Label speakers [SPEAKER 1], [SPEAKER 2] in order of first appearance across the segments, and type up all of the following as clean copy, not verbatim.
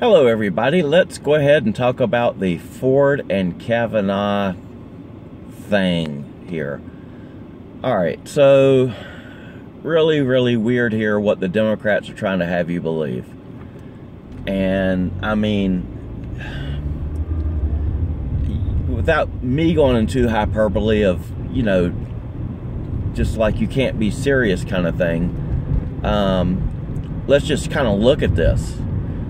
[SPEAKER 1] Hello everybody, let's go ahead and talk about the Ford and Kavanaugh thing here. Alright, so really weird here what the Democrats are trying to have you believe. And I mean, without me going into hyperbole of, you know, just like you can't be serious kind of thing, let's just kind of look at this.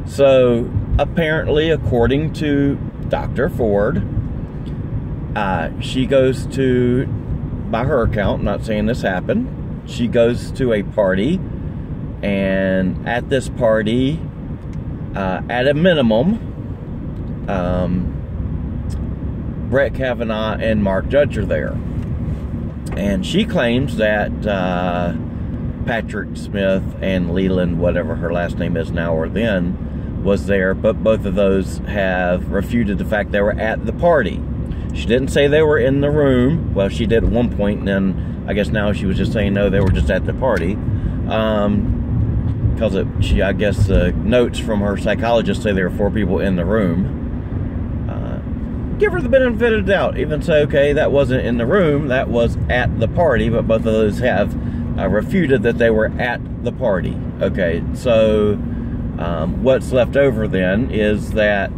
[SPEAKER 1] So, apparently, according to Dr. Ford, she goes to, by her account, I'm not saying this happened, she goes to a party, and at this party, at a minimum, Brett Kavanaugh and Mark Judge are there. And she claims that Patrick Smith and Leland, whatever her last name is now or then, was there, but both of those have refuted the fact they were at the party. She didn't say they were in the room. Well, she did at one point, and then I guess now she was just saying no, they were just at the party. Because I guess the notes from her psychologist say there were 4 people in the room. Give her the benefit of the doubt. Even so, okay, that wasn't in the room, that was at the party, but both of those have refuted that they were at the party. Okay, so what's left over then is that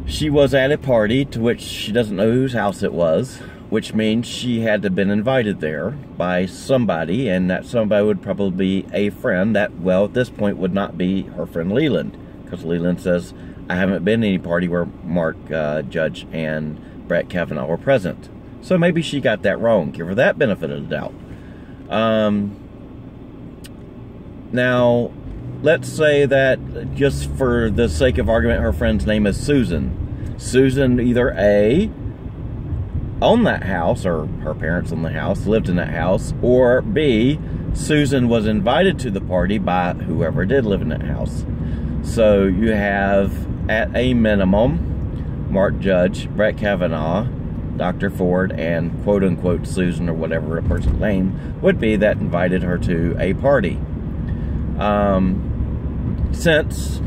[SPEAKER 1] she was at a party to which she doesn't know whose house it was, which means she had to have been invited there by somebody, and that somebody would probably be a friend that, well, at this point would not be her friend Leland, because Leland says, I haven't been to any party where Mark Judge and Brett Kavanaugh were present. So maybe she got that wrong. Give her that benefit of the doubt. Now, let's say that, just for the sake of argument, her friend's name is Susan. Susan either A, owned that house, or her parents owned the house, lived in that house, or B, Susan was invited to the party by whoever did live in that house. So you have, at a minimum, Mark Judge, Brett Kavanaugh, Dr. Ford, and quote-unquote Susan, or whatever a person's name would be, that invited her to a party. Since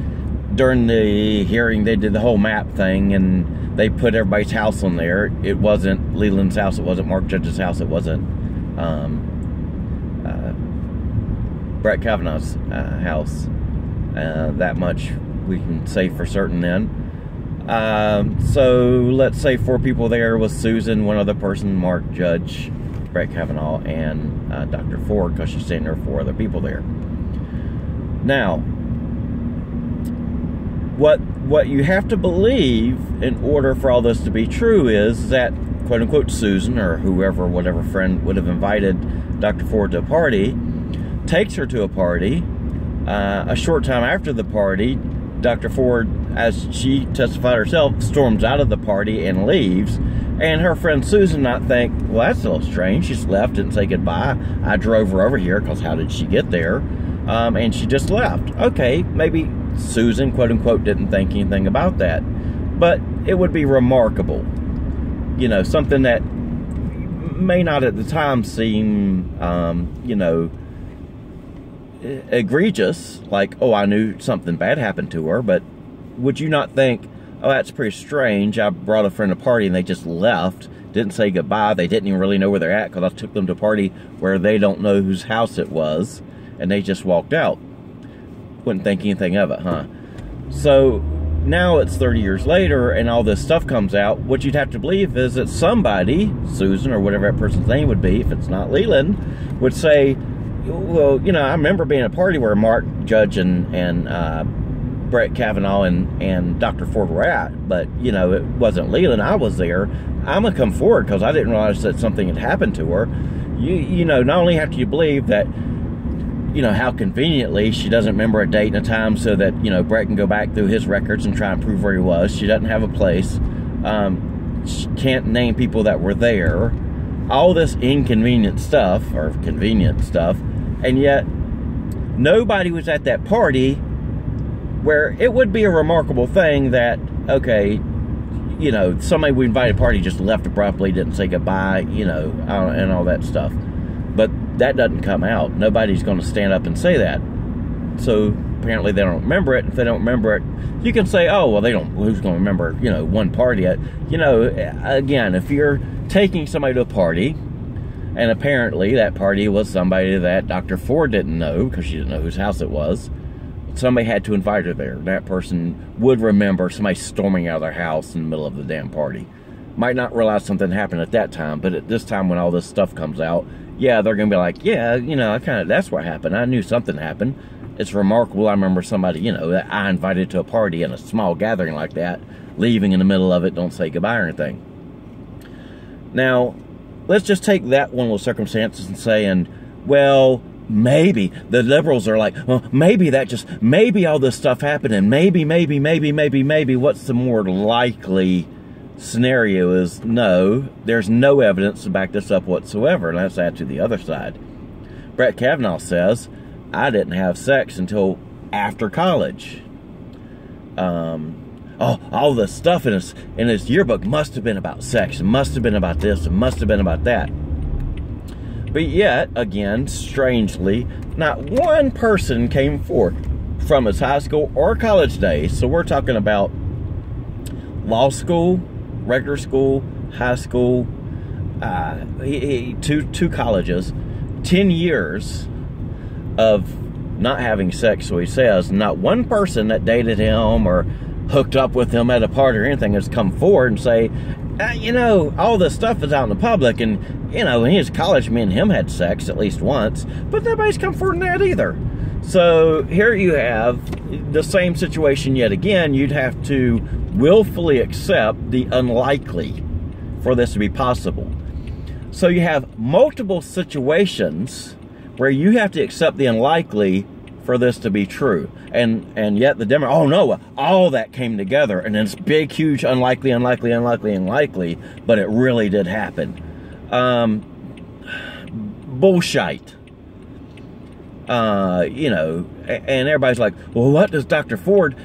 [SPEAKER 1] during the hearing they did the whole map thing and they put everybody's house on there, it wasn't Leland's house, it wasn't Mark Judge's house, it wasn't Brett Kavanaugh's house. That much we can say for certain then. So let's say 4 people there was Susan, one other person, Mark Judge, Brett Kavanaugh, and Dr. Ford, because she's saying there are 4 other people there. Now, what you have to believe in order for all this to be true is that, quote-unquote, Susan, or whoever, whatever friend would have invited Dr. Ford to a party, takes her to a party. A short time after the party, Dr. Ford, as she testified herself, storms out of the party and leaves. And her friend Susan might think, well, that's a little strange. She's left, didn't say goodbye. I drove her over here, because how did she get there? And she just left. Okay, maybe Susan, quote-unquote, didn't think anything about that. But it would be remarkable. You know, something that may not at the time seem, you know, egregious. Like, oh, I knew something bad happened to her. But would you not think, oh, that's pretty strange. I brought a friend to a party and they just left. Didn't say goodbye. They didn't even really know where they're at, because I took them to a party where they don't know whose house it was. And they just walked out. Wouldn't think anything of it, huh? So, now it's 30 years later, and all this stuff comes out. What you'd have to believe is that somebody, Susan, or whatever that person's name would be, if it's not Leland, would say, well, you know, I remember being at a party where Mark Judge and Brett Kavanaugh and Dr. Ford were at, but, you know, it wasn't Leland. I was there. I'm going to come forward, because I didn't realize that something had happened to her. You know, not only have to you believe that, you know, how conveniently she doesn't remember a date and a time so that, you know, Brett can go back through his records and try and prove where he was. She doesn't have a place. She can't name people that were there. All this inconvenient stuff, or convenient stuff, and yet nobody was at that party, where it would be a remarkable thing that, okay, you know, somebody we invited to a party just left abruptly, didn't say goodbye, you know, and all that stuff. But that doesn't come out. Nobody's going to stand up and say that. so apparently they don't remember it. If they don't remember it, you can say, oh, well, they don't, who's going to remember, one party? Again, if you're taking somebody to a party, and apparently that party was somebody that Dr. Ford didn't know, because she didn't know whose house it was, somebody had to invite her there. That person would remember somebody storming out of their house in the middle of the damn party. Might not realize something happened at that time, but at this time when all this stuff comes out, yeah, they're going to be like, yeah, that's what happened. I knew something happened. It's remarkable. I remember somebody, that I invited to a party in a small gathering like that, leaving in the middle of it, don't say goodbye or anything. Now, let's just take that one little circumstance and saying, well, maybe the liberals are like, well, maybe all this stuff happened, and maybe, what's the more likely scenario is no, there's no evidence to back this up whatsoever. And let's add to the other side. Brett Kavanaugh says, I didn't have sex until after college. All the stuff in his yearbook must have been about sex, and must have been about this, and must have been about that. But yet, again, strangely, not one person came forward from his high school or college days. So we're talking about law school, regular school, high school, two colleges, 10 years of not having sex, so he says. Not one person that dated him or hooked up with him at a party or anything has come forward and say, all this stuff is out in the public, and, in his college, me and him had sex at least once, but nobody's come forward in that either. So here you have the same situation yet again. You'd have to willfully accept the unlikely for this to be possible. So you have multiple situations where you have to accept the unlikely for this to be true. And yet the Democrats, oh no, all that came together, and it's big, huge, unlikely, but it really did happen. Bullshit. And everybody's like, well, what does Dr. Ford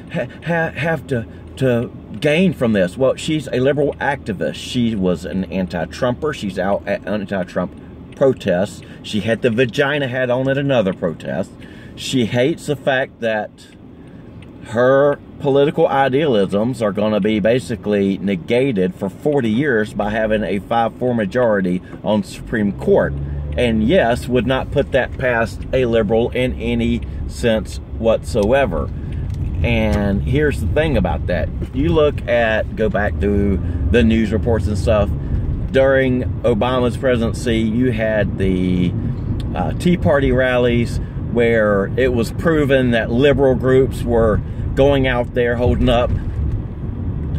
[SPEAKER 1] have to gain from this? Well, she's a liberal activist. She was an anti-Trumper. She's out at anti-Trump protests. She had the vagina hat on at another protest. She hates the fact that her political idealisms are going to be basically negated for 40 years by having a 5-4 majority on Supreme Court. And yes, would not put that past a liberal in any sense whatsoever. And here's the thing about that. You go back through the news reports and stuff. During Obama's presidency, you had the Tea Party rallies where it was proven that liberal groups were going out there holding up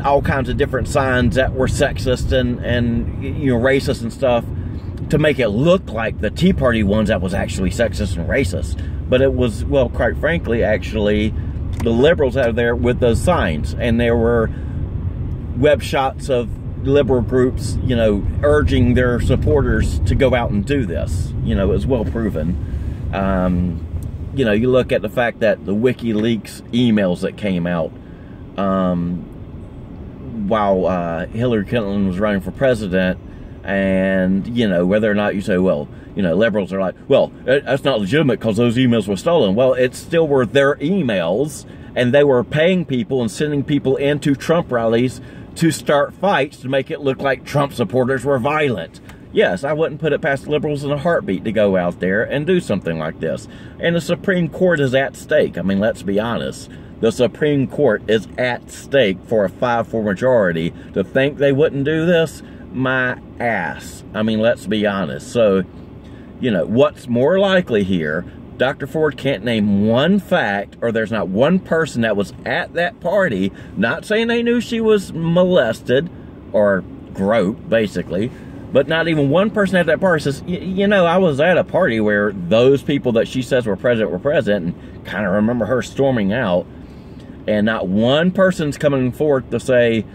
[SPEAKER 1] all kinds of different signs that were sexist and racist and stuff, to make it look like the Tea Party ones that was actually sexist and racist. But it was, well, quite frankly, actually, the liberals out there with those signs. And there were web shots of liberal groups, urging their supporters to go out and do this. It was well proven. You look at the fact that the WikiLeaks emails that came out while Hillary Clinton was running for president, and, whether or not you say, well, liberals are like, well, that's not legitimate because those emails were stolen. Well, it still were their emails, and they were paying people and sending people into Trump rallies to start fights to make it look like Trump supporters were violent. Yes, I wouldn't put it past liberals in a heartbeat to go out there and do something like this. And the Supreme Court is at stake. I mean, let's be honest. The Supreme Court is at stake for a 5-4 majority. To think they wouldn't do this? My ass. I mean, let's be honest. So, what's more likely here? Dr. Ford can't name one fact, or there's not one person that was at that party, not saying they knew she was molested or groped, basically, but not even one person at that party says, I was at a party where those people that she says were present, and kind of remember her storming out, and not one person's coming forth to say,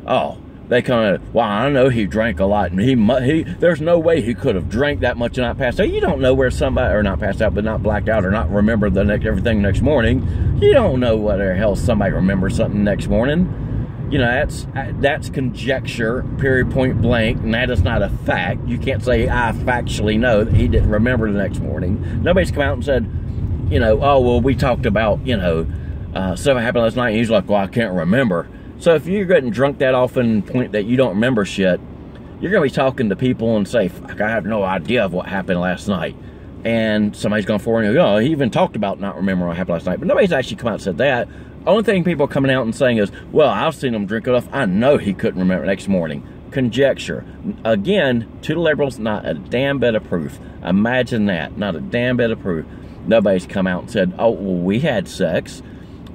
[SPEAKER 1] oh, they kind of, well, I know he drank a lot, and there's no way he could have drank that much and not passed out. You don't know where somebody, or not passed out, but not blacked out, or not remember everything next morning. You don't know whether the hell somebody remembers something next morning. That's conjecture, period, point blank, and that is not a fact. You can't say, I factually know that he didn't remember the next morning. Nobody's come out and said, you know, oh, well, we talked about, you know, stuff that happened last night, and he's like, well, I can't remember. So if you're getting drunk that often, point that you don't remember shit, you're going to be talking to people and say, fuck, I have no idea of what happened last night. And somebody's going forward and go, oh, he even talked about not remembering what happened last night. But nobody's actually come out and said that. Only thing people are coming out and saying is, well, I've seen him drink enough. I know he couldn't remember next morning. Conjecture. Again, to the liberals, not a damn bit of proof. Imagine that. Not a damn bit of proof. Nobody's come out and said, oh, well, we had sex.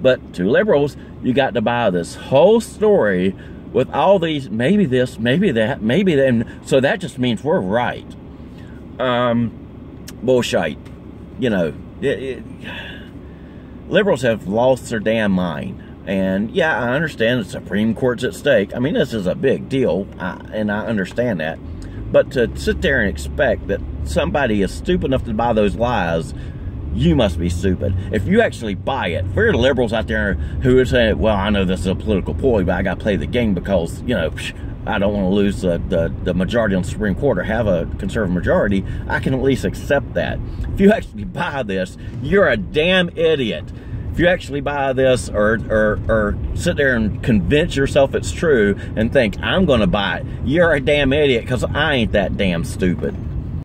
[SPEAKER 1] But to liberals, you got to buy this whole story with all these, maybe this, maybe that, maybe then. So that just means we're right. Bullshit. You know, liberals have lost their damn mind. And yeah, I understand the Supreme Court's at stake. I mean, this is a big deal, and I understand that. But to sit there and expect that somebody is stupid enough to buy those lies, you must be stupid. If you actually buy it, if there are liberals out there who are saying, well, I know this is a political ploy, but I got to play the game because, you know, I don't want to lose the majority on the Supreme Court or have a conservative majority, I can at least accept that. If you actually buy this, you're a damn idiot. If you actually buy this or sit there and convince yourself it's true and think, I'm going to buy it, you're a damn idiot because I ain't that damn stupid.